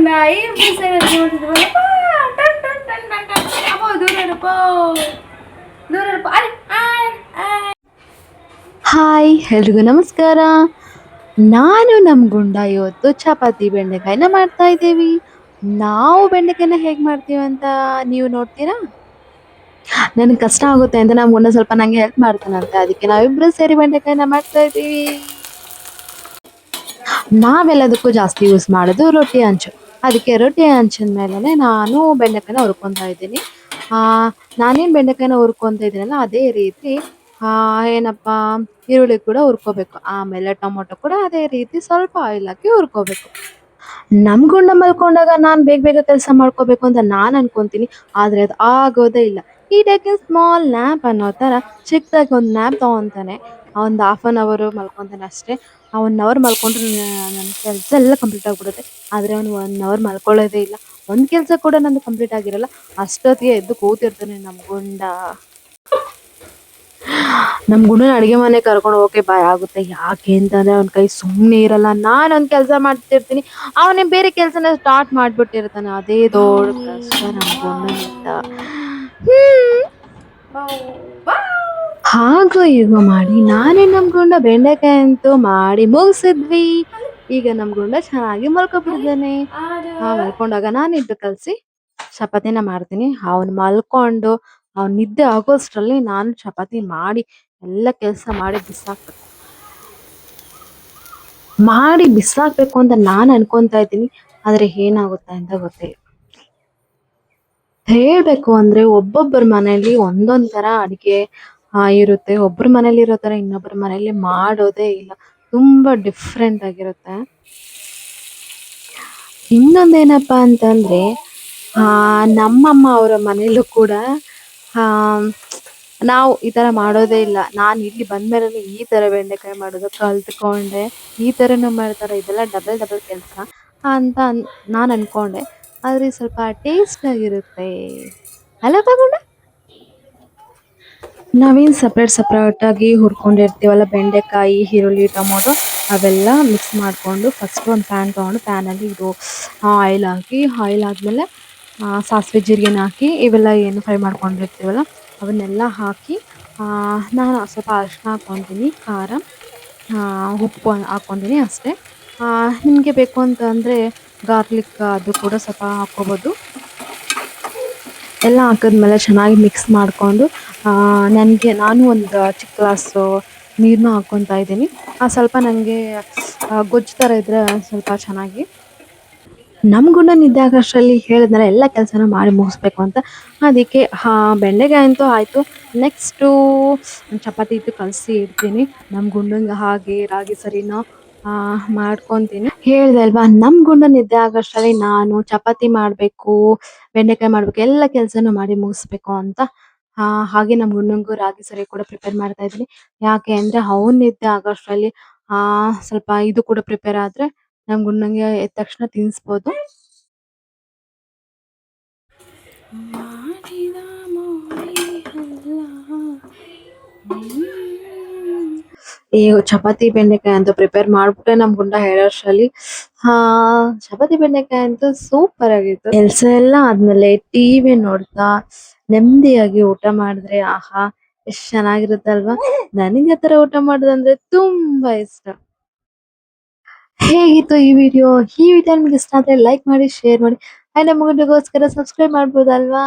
ನಾಯಿ ಅಪ್ಪೋ ದೂರ ಇರಪ್ಪೋ ದೂರ ಇರಪ್ಪ ಹಾಯ್ ಎಲ್ರಿಗೂ ನಮಸ್ಕಾರ. ನಾನು ನಮ್ಮ ಗುಂಡ ಇವತ್ತು ಚಪಾತಿ ಬೆಂಡೆಕಾಯಿನ ಮಾಡ್ತಾ ಇದ್ದೀವಿ. ನಾವು ಬೆಂಡೆಕಾಯಿನ ಹೇಗೆ ಮಾಡ್ತೀವಿ ಅಂತ ನೀವು ನೋಡ್ತೀರಾ? ನನಗೆ ಕಷ್ಟ ಆಗುತ್ತೆ ಅಂತ ನಮ್ಮ ಗುಂಡ ಸ್ವಲ್ಪ ನಂಗೆ ಹೆಲ್ಪ್ ಮಾಡ್ತಾನಂತೆ, ಅದಕ್ಕೆ ನಾವಿಬ್ರು ಸೇರಿ ಬೆಂಡೆಕಾಯಿನ ಮಾಡ್ತಾ ಇದ್ದೀವಿ. ನಾವೆಲ್ಲದಕ್ಕೂ ಜಾಸ್ತಿ ಯೂಸ್ ಮಾಡೋದು ರೊಟ್ಟಿ ಹಂಚು. ಅದಕ್ಕೆ ರೊಟ್ಟಿ ಹಂಚಿನ ಮೇಲೆ ನಾನು ಬೆಂಡೆಕಾಯಿನ ಹುರ್ಕೊಂತಾ ಇದ್ದೀನಿ. ನಾನೇನು ಬೆಂಡೆಕಾಯಿನ ಹುರ್ಕೊಂತ ಇದ್ದೀನಲ್ಲ ಅದೇ ರೀತಿ ಏನಪ್ಪ ಈರುಳ್ಳಿ ಕೂಡ ಹುರ್ಕೋಬೇಕು. ಆಮೇಲೆ ಟೊಮೊಟೊ ಕೂಡ ಅದೇ ರೀತಿ ಸ್ವಲ್ಪ ಆಯಿಲ್ ಹಾಕಿ ಹುರ್ಕೋಬೇಕು. ನಮ್ಮ ಗುಂಡ ಮಲ್ಕೊಂಡಾಗ ನಾನು ಬೇಗ ಬೇಗ ಕೆಲಸ ಮಾಡ್ಕೋಬೇಕು ಅಂತ ನಾನು ಅನ್ಕೊಂತೀನಿ, ಆದರೆ ಅದು ಆಗೋದೇ ಇಲ್ಲ. ಈ ಟೇಕಿಂಗ್ ಸ್ಮಾಲ್ ನ್ಯಾಪ್ ಅನ್ನೋ ಥರ ಚಿಕ್ಕದಾಗಿ ಒಂದು ನ್ಯಾಪ್ ತೊಗೊತಾನೆ. ಒಂದು ಹಾಫ್ ಆನ್ ಅವರು ಮಲ್ಕೊತಾನೆ ಅಷ್ಟೇ. ಆ 1 ಅವರ್ ಮಲ್ಕೊಂಡ್ರೆ ನನ್ನ ಕೆಲಸ ಎಲ್ಲ ಕಂಪ್ಲೀಟ್ ಆಗಿಬಿಡುತ್ತೆ. ಆದರೆ ಅವನು 1 ಅವರ್ ಮಲ್ಕೊಳ್ಳೋದೇ ಇಲ್ಲ. ಒಂದು ಕೆಲಸ ಕೂಡ ನಂದು ಕಂಪ್ಲೀಟ್ ಆಗಿರಲ್ಲ. ಅಷ್ಟೊತ್ತಿಗೆ ಎದ್ದು ಕೂತಿರ್ತಾನೆ ನಮ್ಮ ಗುಂಡ. ನಮ್ಮ ಗುಂಡನ ಅಡುಗೆ ಮನೆ ಕರ್ಕೊಂಡು ಹೋಗೋಕೆ ಭಯ ಆಗುತ್ತೆ. ಯಾಕೆ ಅಂತಂದರೆ ಅವ್ನ ಕೈ ಸುಮ್ಮನೆ ಇರಲ್ಲ. ನಾನು ಒಂದು ಕೆಲಸ ಮಾಡ್ತಿರ್ತೀನಿ, ಅವನೇ ಬೇರೆ ಕೆಲಸನ ಸ್ಟಾರ್ಟ್ ಮಾಡಿಬಿಟ್ಟಿರ್ತಾನೆ. ಅದೇ ದೊಡ್ಡ ಕಷ್ಟ ನಮ್ಮ ಗುಂಡನಿಂದ. ಹಾಗೋ ಹೀಗೋ ಮಾಡಿ ನಾನೇ ನಮ್ಮ ಗುಂಡ ಬೆಂಡೆಕಾಯಿ ಅಂತೂ ಮಾಡಿ ಮುಗಿಸಿದ್ವಿ. ಈಗ ನಮ್ಮ ಗುಂಡ ಚೆನ್ನಾಗಿ ಮಲ್ಕೊಬಿಟ್ಟಿದ್ದಾನೆ. ಮಲ್ಕೊಂಡಾಗ ನಾನು ಇದ್ದು ಕಲಸಿ ಚಪಾತಿನ ಮಾಡ್ತೀನಿ. ಅವ್ನು ಮಲ್ಕೊಂಡು ಅವ್ನು ನಿದ್ದೆ ಆಗೋಷ್ಟರಲ್ಲಿ ನಾನು ಚಪಾತಿ ಮಾಡಿ ಎಲ್ಲ ಕೆಲಸ ಮಾಡಿ ಬಿಸಾಕ್ಬೇಕು ಅಂತ ನಾನು ಅನ್ಕೊಂತಾ ಇದ್ದೀನಿ. ಆದರೆ ಏನಾಗುತ್ತೆ ಅಂತ ಗೊತ್ತಿಲ್ಲ. ಹೇಳ್ಬೇಕು ಅಂದ್ರೆ ಒಬ್ಬೊಬ್ಬರ ಮನೆಯಲ್ಲಿ ಒಂದೊಂದ್ ತರ ಅಡಿಗೆ ಇರುತ್ತೆ. ಒಬ್ರ ಮನೇಲಿ ಇರೋ ತರ ಇನ್ನೊಬ್ರ ಮನೇಲಿ ಮಾಡೋದೇ ಇಲ್ಲ. ತುಂಬಾ ಡಿಫ್ರೆಂಟ್ ಆಗಿರುತ್ತೆ. ಇನ್ನೊಂದೇನಪ್ಪಾ ಅಂತಂದ್ರೆ ನಮ್ಮಮ್ಮ ಅವರ ಮನೇಲೂ ಕೂಡ ಆ ನಾವು ಈ ತರ ಮಾಡೋದೇ ಇಲ್ಲ. ನಾನು ಇಲ್ಲಿ ಬಂದ್ಮೇಲೆ ಈ ತರ ಬೆಂಡೆಕಾಯಿ ಮಾಡೋದು ಕಲ್ತ್ಕೊಂಡೆ. ಈ ತರನು ಮಾಡ್ತಾರೆ, ಇದೆಲ್ಲ ಡಬಲ್ ಡಬಲ್ ಕೆಲಸ ಅಂತ ನಾನು ಅನ್ಕೊಂಡೆ. ಆದ್ರೆ ಸ್ವಲ್ಪ ಟೇಸ್ಟ್ ಆಗಿರುತ್ತೆ ಅಲ್ಲ ತಗೊಂಡ. ನಾವೇನು ಸಪ್ರೇಟ್ ಆಗಿ ಹುರ್ಕೊಂಡಿರ್ತೀವಲ್ಲ ಬೆಂಡೆಕಾಯಿ, ಈರುಳ್ಳಿ, ಟೊಮೊಟೊ ಅವೆಲ್ಲ ಮಿಕ್ಸ್ ಮಾಡಿಕೊಂಡು ಫಸ್ಟ್ ಒಂದು ಪ್ಯಾನ್ ತೊಗೊಂಡು ಪ್ಯಾನಲ್ಲಿ ಇದು ಆಯಿಲ್ ಹಾಕಿ, ಆಯಿಲ್ ಆದಮೇಲೆ ಸಾಸಿವೆ ಜೀರಿಗೆನ ಹಾಕಿ ಇವೆಲ್ಲ ಏನು ಫ್ರೈ ಮಾಡ್ಕೊಂಡಿರ್ತೀವಲ್ಲ ಅವನ್ನೆಲ್ಲ ಹಾಕಿ ನಾನು ಸ್ವಲ್ಪ ಅರಿಶಿನ ಹಾಕ್ಕೊತೀನಿ, ಖಾರ, ಉಪ್ಪು ಹಾಕ್ಕೊತೀನಿ ಅಷ್ಟೇ. ನಿಮಗೆ ಬೇಕು ಅಂತಂದರೆ ಗಾರ್ಲಿಕ್ ಅದು ಕೂಡ ಸ್ವಲ್ಪ ಹಾಕ್ಕೋಬೋದು. ಎಲ್ಲ ಹಾಕಿದ್ಮೇಲೆ ಚೆನ್ನಾಗಿ ಮಿಕ್ಸ್ ಮಾಡಿಕೊಂಡು ನಾನು ಒಂದು ಚಿಕ್ಕ ಗ್ಲಾಸು ನೀರನ್ನ ಹಾಕ್ಕೊತಾ ಇದ್ದೀನಿ. ಸ್ವಲ್ಪ ನನಗೆ ಗೊಜ್ಜು ಥರ ಇದ್ದರೆ ಸ್ವಲ್ಪ ಚೆನ್ನಾಗಿ. ನಮ್ಮ ಗುಂಡ ನಿದ್ದೆ ಆಗೋಷ್ಟರಲ್ಲಿ ಹೇಳಿದ್ನಲ್ಲ ಎಲ್ಲ ಕೆಲಸನೂ ಮಾಡಿ ಮುಗಿಸ್ಬೇಕು ಅಂತ. ಅದಕ್ಕೆ ಬೆಂಡೆಕಾಯಿ ಅಂತೂ ಆಯಿತು. ನೆಕ್ಸ್ಟು ಚಪಾತಿ ಇಟ್ಟು ಕಲಸಿ ಇಡ್ತೀನಿ. ನಮ್ಮ ಗುಂಡಂಗೆ ಹಾಗೆ ರಾಗಿ ಸರಿನಾ ಮಾಡ್ಕೊತೀನಿ. ಹೇಳಿದೆ ಅಲ್ವಾ, ನಮ್ಮ ಗುಂಡ ನಿದ್ದೆ ಆಗೋಷ್ಟರಲ್ಲಿ ನಾನು ಚಪಾತಿ ಮಾಡಬೇಕು, ಬೆಂಡೆಕಾಯಿ ಮಾಡಬೇಕು, ಎಲ್ಲ ಕೆಲಸನೂ ಮಾಡಿ ಮುಗಿಸ್ಬೇಕು ಅಂತ. ಹಾಗೆ ನಮ್ಮ ಗುಂಡಂಗೂ ರಾಗಿ ಸರಿ ಕೂಡ ಪ್ರಿಪೇರ್ ಮಾಡ್ತಾ ಇದ್ದೀನಿ. ಯಾಕೆ ಅಂದರೆ ಅವ್ನು ನಿದ್ದೆ ಆಗೋಷ್ಟರಲ್ಲಿ ಸ್ವಲ್ಪ ಇದು ಕೂಡ ಪ್ರಿಪೇರ್ ಆದರೆ ನಮ್ಮ ಗುಂಡಂಗೆ ಎದ್ದ ತಕ್ಷಣ ತಿನ್ನಿಸ್ಬೋದು. ಈ ಚಪಾತಿ ಬೆಂಡೆಕಾಯಿ ಅಂತೂ ಪ್ರಿಪೇರ್ ಮಾಡ್ಬಿಟ್ಟೆ ನಮ್ಮ ಗುಂಡ ಹೇಳೋಷ್ಟರಲ್ಲಿ. ಚಪಾತಿ ಬೆಂಡೆಕಾಯಿ ಅಂತೂ ಸೂಪರ್ ಆಗಿತ್ತು. ಕೆಲಸ ಎಲ್ಲ ಆದ್ಮೇಲೆ ಟಿವಿ ನೋಡ್ತಾ ನೆಮ್ಮದಿಯಾಗಿ ಊಟ ಮಾಡಿದ್ರೆ ಆಹಾ ಎಷ್ಟು ಚೆನ್ನಾಗಿರುತ್ತಲ್ವಾ. ನನಗೆ ಆ ಥರ ಊಟ ಮಾಡೋದಂದ್ರೆ ತುಂಬಾ ಇಷ್ಟ. ಹೇಗಿತ್ತು ಈ ವಿಡಿಯೋ ನಿಮ್ಗೆ ಇಷ್ಟ ಆದ್ರೆ ಲೈಕ್ ಮಾಡಿ, ಶೇರ್ ಮಾಡಿ, ನಮ್ಮ ಗುಂಡಗೋಸ್ಕರ ಸಬ್ಸ್ಕ್ರೈಬ್ ಮಾಡ್ಬೋದಲ್ವಾ.